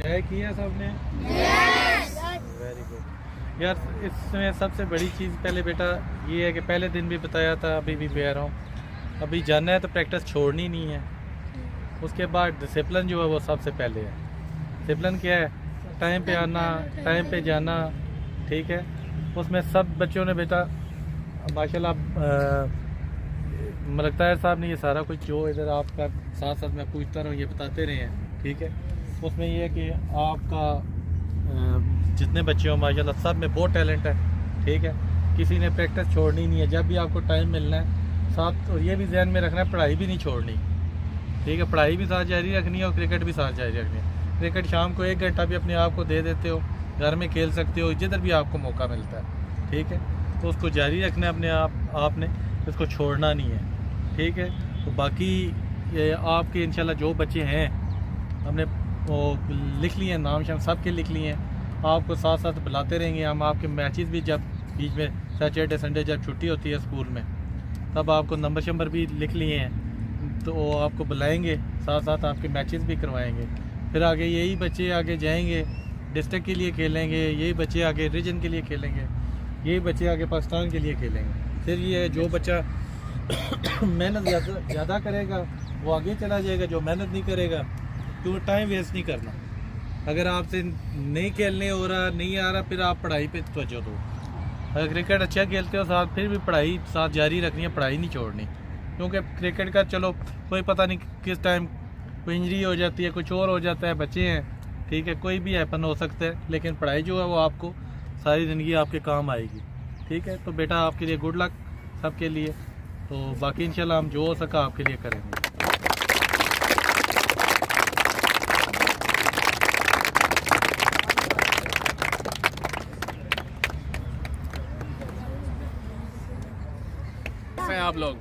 Enjoy किया सबने? Very good यार। इसमें सबसे बड़ी चीज़ पहले बेटा ये है कि पहले दिन भी बताया था, अभी भी कह रहा हूँ, अभी जाना है तो प्रैक्टिस छोड़नी नहीं है। उसके बाद डिसिप्लिन जो है वो सबसे पहले है। डिसिप्लिन क्या है? टाइम पे आना, टाइम पे जाना, ठीक है। उसमें सब बच्चों ने बेटा माशाल्लाह मलकता है साहब ने ये सारा कुछ जो इधर आपका साथ साथ मैं पूछता रहूँ ये बताते रहे हैं, ठीक है। उसमें ये है कि आपका जितने बच्चे हो माशाल्लाह सब में बहुत टैलेंट है, ठीक है। किसी ने प्रैक्टिस छोड़नी नहीं है, जब भी आपको टाइम मिलना है साथ, और ये भी जहन में रखना है पढ़ाई भी नहीं छोड़नी, ठीक है। पढ़ाई भी साथ जारी रखनी है और क्रिकेट भी साथ जारी रखनी है। क्रिकेट शाम को 1 घंटा भी अपने आप को दे देते हो, घर में खेल सकते हो जिधर भी आपको मौका मिलता है, ठीक है। तो उसको जारी रखना है अपने आपने, इसको छोड़ना नहीं है, ठीक है। तो बाकी ये आपके इंशाल्लाह जो बच्चे हैं हमने वो लिख लिए हैं, नाम शाम सब के लिख लिए हैं। आपको साथ साथ बुलाते रहेंगे हम। आपके मैचेस भी जब बीच में सैटरडे संडे जब छुट्टी होती है स्कूल में, तब आपको नंबर शंबर भी लिख लिए हैं, तो आपको बुलाएंगे, साथ साथ आपके मैचेस भी करवाएंगे। फिर आगे यही बच्चे आगे जाएंगे, डिस्ट्रिक्ट के लिए खेलेंगे, यही बच्चे आगे रीजन के लिए खेलेंगे, यही बच्चे आगे पाकिस्तान के लिए खेलेंगे। फिर ये जो बच्चा मेहनत ज़्यादा करेगा वो आगे चला जाएगा, जो मेहनत नहीं करेगा तो टाइम वेस्ट नहीं करना। अगर आपसे नहीं खेलने हो रहा, नहीं आ रहा, फिर आप पढ़ाई पे तवज्जो दो। अगर क्रिकेट अच्छा खेलते हो साथ, फिर भी पढ़ाई साथ जारी रखनी है, पढ़ाई नहीं छोड़नी। क्योंकि क्रिकेट का चलो कोई पता नहीं किस टाइम कोई इंजरी हो जाती है, कुछ और हो जाता है, बच्चे हैं, ठीक है, कोई भी हैपन हो सकता है, लेकिन पढ़ाई जो है वो आपको सारी ज़िंदगी आपके काम आएगी, ठीक है। तो बेटा आपके लिए गुड लक सबके लिए। तो बाकी इंशाल्लाह हम जो हो सका आपके लिए करेंगे। कैसे हैं आप लोग?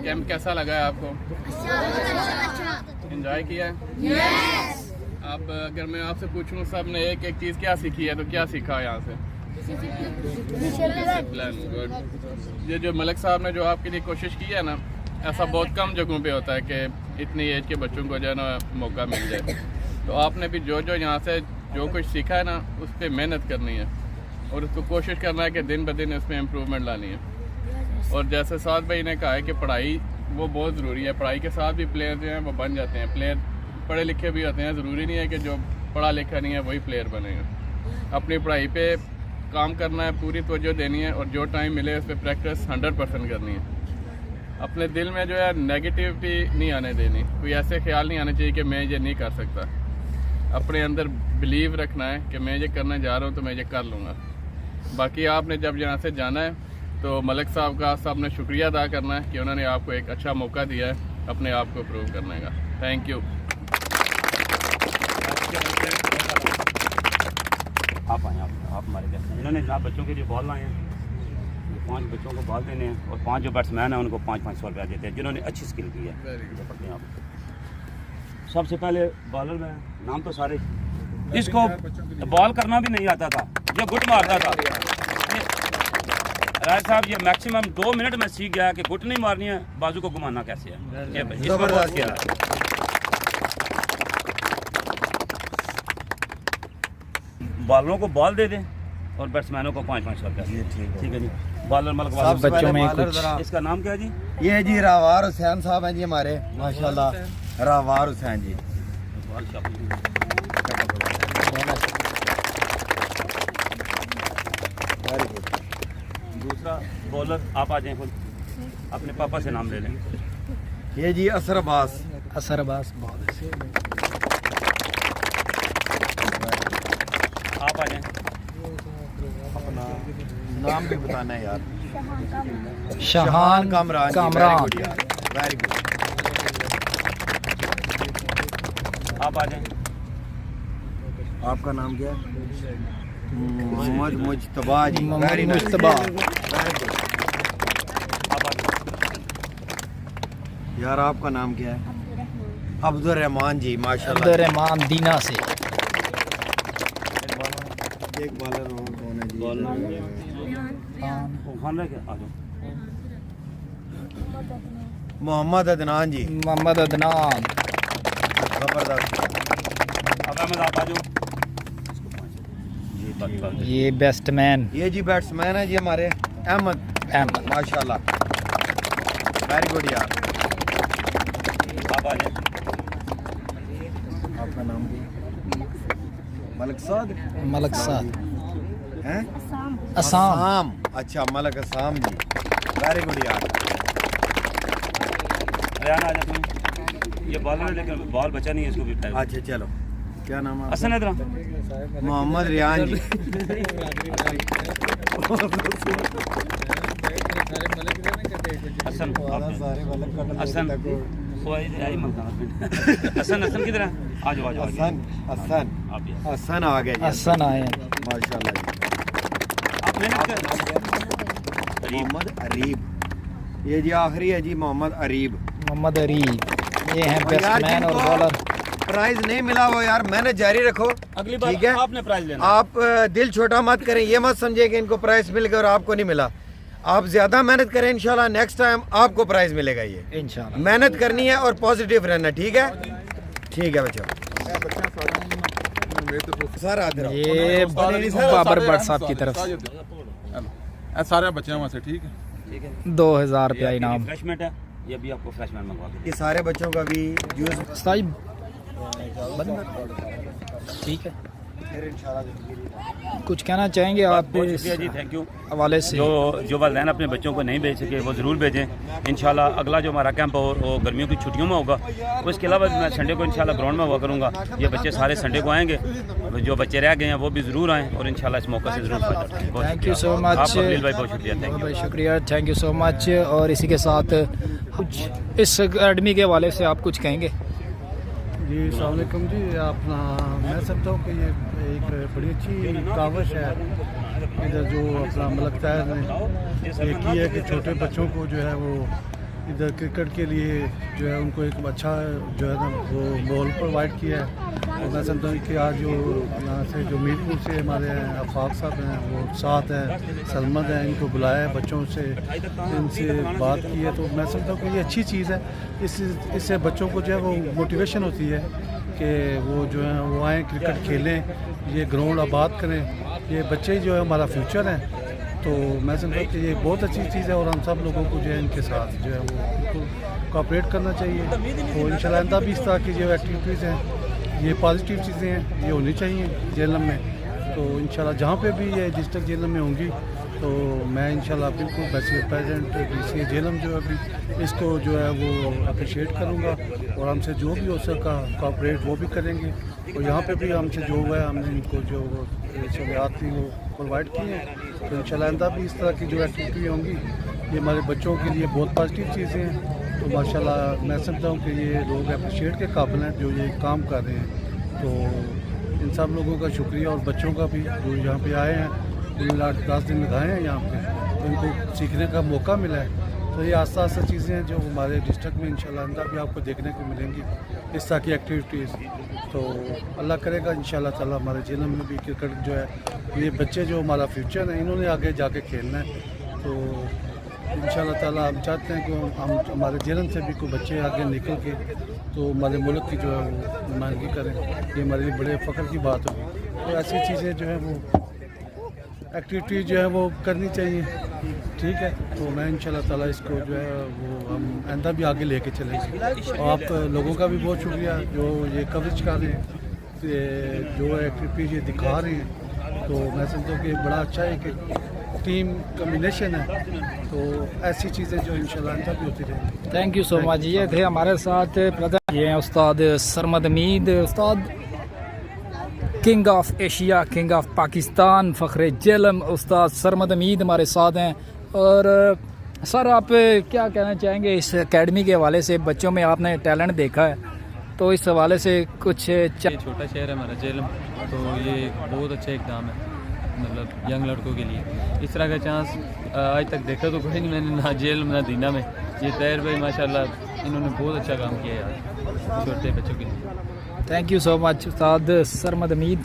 कैंप कैसा लगा है आपको? एंजॉय किया है? अब अगर मैं आपसे पूछूं सब ने एक एक चीज़ क्या सीखी है, तो क्या सीखा यहाँ से? Discipline, good. ये जो मलिक साहब ने जो आपके लिए कोशिश की है ना, ऐसा बहुत कम जगहों पे होता है कि इतनी एज के बच्चों को जो है ना मौका मिल जाए। तो आपने भी जो यहाँ से जो कुछ सीखा है ना, उस पर मेहनत करनी है और उसको कोशिश करना है कि दिन ब दिन उसमें इम्प्रूवमेंट लानी है। और जैसे साद भाई ने कहा है कि पढ़ाई वो बहुत ज़रूरी है, पढ़ाई के साथ भी प्लेयर जो हैं वो बन जाते हैं। प्लेयर पढ़े लिखे भी होते हैं, ज़रूरी नहीं है कि जो पढ़ा लिखा नहीं है वही प्लेयर बनेगा। अपनी पढ़ाई पे काम करना है, पूरी तवज्जो देनी है और जो टाइम मिले उस पर प्रैक्टिस 100% करनी है। अपने दिल में जो है नेगेटिविटी नहीं आने देनी, कोई ऐसे ख्याल नहीं आने चाहिए कि मैं ये नहीं कर सकता। अपने अंदर बिलीव रखना है कि मैं ये करने जा रहा हूँ तो मैं ये कर लूँगा। बाकी आपने जब यहाँ से जाना है तो मलिक साहब का सबने शुक्रिया अदा करना है कि उन्होंने आपको एक अच्छा मौका दिया है अपने आप को प्रूव करने का। Thank you. आप आए, आप हमारे गेस्ट हैं। इन्होंने जनाब बच्चों के लिए बॉल लाए हैं, 5 बच्चों को बॉल देने हैं और 5 जो बैट्समैन हैं उनको 500 रुपया देते हैं जिन्होंने अच्छी स्किल की है। पढ़ते हैं आप। सबसे पहले बॉलर में नाम तो सारे, इसको बॉल करना भी नहीं आता था, ये गुट मारता था। राय साहब ये मैक्सिमम 2 मिनट में सीख गया कि गुट नहीं मारनी है, बाजू को घुमाना कैसे है। जबरदस्त किया। बॉलरों को बॉल दे दें और बैट्समैनों को 500 रुपया। ठीक है जी। बॉलर मलक बच्चों में कुछ, इसका नाम क्या है जी? ये जी रावार हुसैन साहब हैं जी हमारे, माशाल्लाह रावार हुसैन जी। दूसरा बॉलर आप आ जाएं खुद, अपने पापा से नाम ले लें। ये जी असर अब्बास। असर अब्बास बहुत अच्छे। आप आ जाएं। अपना नाम भी बताना है यार। शहान कामरान। Very good. आप आ जाएं। आपका नाम क्या है? मोहम्मद मुज्तबा जी। वेरी मुज्तबा। यार आपका नाम क्या है? अब्दुल रहमान जी, माशाल्लाह। अब्दुल रहमान दीना से। एक बॉलर और कौन है जी? खान रह गया, आ जाओ। मोहम्मद अदनान जी। मोहम्मद अदनान। जबरदस्त। आप अहमद आप आ जाओ। जी बस ये बैट्समैन ये जी बैट्समैन है जी हमारे अहमद अहमद। माशाल्लाह वेरी गुड यार। आप आ जाए। आपका नाम भी मलक साद मलक साद हैं? असाम। अच्छा मलक असाम जी वेरी गुड यार। रेहान आ जा तुम। ये बॉलर है लेकिन बॉल बचा नहीं है, इसको भी टाइम। अच्छा चलो क्या नाम है हसन इधर मोहम्मद रियान जी। हसन सारे मलक हसन हसन हसन किधर है? आ जाओ आ जाओ हसन हसन आप भी आओ। हसन आ गए जी। हसन आए हैं। माशाल्लाह जी। आप मेहनत कर। मोहम्मद अरीब ये जी आखिरी है जी मोहम्मद अरीब। मोहम्मद अरीब ये हैं और यार बैट्समैन और जिनको बॉलर। प्राइज नहीं मिला वो यार मेहनत जारी रखो। अगली ठीक बार है आपने प्राइज लेना। आप दिल छोटा मत करें, ये मत समझे कि इनको प्राइज मिल गया और आपको नहीं मिला। आप ज्यादा मेहनत करें, इंशाल्लाह नेक्स्ट टाइम आपको प्राइज मिलेगा। ये इंशाल्लाह मेहनत करनी है और पॉजिटिव रहना। ठीक है बच्चों। सर आते रहो। ये बाबर भट्ट साहब की तरफ से सारे बच्चे वहाँ से ठीक है। 2000 रुपया इनाम। रिफ्रेशमेंट है, ये भी आपको फ्रेशमेंट मंगवा के ये सारे बच्चों का भी जूस साहिब ठीक है। फिर इंशाल्लाह जिंदगी कुछ कहना चाहेंगे आप बहुत इस शुक्रिया जी, थैंक यू। हवाले से? जो वालिदैन अपने बच्चों को नहीं भेज सके वो ज़रूर भेजें। इंशाल्लाह अगला जो हमारा कैंप हो वो गर्मियों की छुट्टियों में होगा। उसके अलावा मैं संडे को इंशाल्लाह ग्राउंड में हुआ करूँगा। ये बच्चे सारे संडे को आएंगे, जो बच्चे रह गए हैं वो भी ज़रूर आएँ और इंशाल्लाह इस मौके से ज़रूर फ़ायदा उठाएं। बहुत थैंक यू सो शुक्रिया। मच। आपका अब्दुल भाई बहुत शुक्रिया, थैंक यू। बहुत शुक्रिया, थैंक यू सो मच। और इसी के साथ कुछ इस अकेडमी के हवाले से आप कुछ कहेंगे? जी अस्सलाम वालेकुम जी। अपना मैं समझता हूँ कि ये एक बड़ी अच्छी काविश है इधर जो अपना मलक ताहिर ने ये की है कि छोटे बच्चों को जो है वो इधर क्रिकेट के लिए जो है उनको एक अच्छा जो है ना वो माहौल प्रोवाइड किया है। और मैं समझता हूँ कि आज जो यहाँ से जो मीरपुर से हमारे आफाक साहब हैं वो साथ हैं, सलमत हैं, इनको बुलाया है, बच्चों से इनसे बात की है। तो मैं समझता हूँ कि ये अच्छी चीज़ है। इससे बच्चों को जो है वो मोटिवेशन होती है कि वो जो है वो आएँ क्रिकेट खेलें, ये ग्राउंड आबाद करें। ये बच्चे ही जो है हमारा फ्यूचर हैं। तो मैं समझता हूँ कि ये बहुत अच्छी चीज़ है और हम सब लोगों को जो है इनके साथ जो है वो बिल्कुल कोऑपरेट करना चाहिए। तो इंशाल्लाह आइंदा भी इस तरह की जो एक्टिविटीज़ हैं ये पॉजिटिव चीज़ें हैं, ये होनी चाहिए जेलम में। तो इंशाल्लाह जहाँ पे भी ये डिस्ट्रिक्ट जेलम में होंगी तो मैं इंशाल्लाह बिल्कुल प्रेसिडेंट डीसी जेलम जो है अभी इसको जो है वो अप्रिशिएट करूँगा और हमसे जो भी हो सका कोऑपरेट वो भी करेंगे। और यहाँ पे भी हमसे जो हुआ है हमने इनको जो सहूलियात थी वो प्रोवाइड की हैं। तो इंशाल्लाह आइंदा भी इस तरह की जो एक्टिविटी होंगी ये हमारे बच्चों के लिए बहुत पॉजिटिव चीज़ें हैं। तो माशाल्लाह मैं समझता हूँ कि ये लोग अप्रिशिएट के काबिल हैं जो ये काम कर रहे हैं। तो इन सब लोगों का शुक्रिया और बच्चों का भी जो यहाँ पे आए हैं, उन्होंने 8-10 दिन लगाए हैं यहाँ पे, तो इनको सीखने का मौका मिला है। तो ये आस्ता आस्ता चीज़ें हैं जो हमारे डिस्ट्रिक्ट में इंशाल्लाह अंदर भी आपको देखने को मिलेंगी इस तरह की एक्टिविटीज़। तो अल्लाह करेगा इंशाल्लाह ताला हमारे जिले में भी क्रिकेट जो है ये बच्चे जो हमारा फ्यूचर है इन्होंने आगे जाके खेलना है। तो इंशाल्लाह ताला हम चाहते हैं कि हम हमारे जिले से भी कोई बच्चे आगे निकल के तो हमारे मुल्क की जो है वो नुमाइंदगी करें। ये हमारे लिए बड़े फ़ख्र की बात होगी। तो ऐसी चीज़ें जो है वो एक्टिविटी जो है वो करनी चाहिए। ठीक है, तो मैं इंशाल्लाह ताला इसको जो है वो हम आइंदा भी आगे लेके चलेंगे। और आप लोगों का भी बहुत शुक्रिया जो ये कवरेज कर रहे हैं, जो एक्टिविटीज ये दिखा रहे हैं। तो मैं समझता हूँ कि बड़ा अच्छा है कि टीम कम्बिनेशन है। तो ऐसी चीज़ें जो इंशाल्लाह आइंदा भी होती रहेंगी। Thank you so much. ये थे हमारे साथ ये हैं उस्ताद Sarmad Ameed, Ustad king of Asia, king of Pakistan, फ़ख्र जेलम उस्ताद सरमद अमीद हमारे साथ हैं। और सर आप क्या कहना चाहेंगे इस एकेडमी के हवाले से? बच्चों में आपने टैलेंट देखा है तो इस हवाले से कुछ ये छोटा शहर है हमारा जेलम, तो ये बहुत अच्छा इकदाम है मतलब यंग लड़कों के लिए। इस तरह का चांस आज तक देखा तो कोई नहीं मैंने, ना जेलम ना दीना में। ये तैर भाई माशाल्लाह इन्होंने बहुत अच्छा काम किया यार छोटे बच्चों के लिए। Thank you so much Ustad Sarmad अमीद।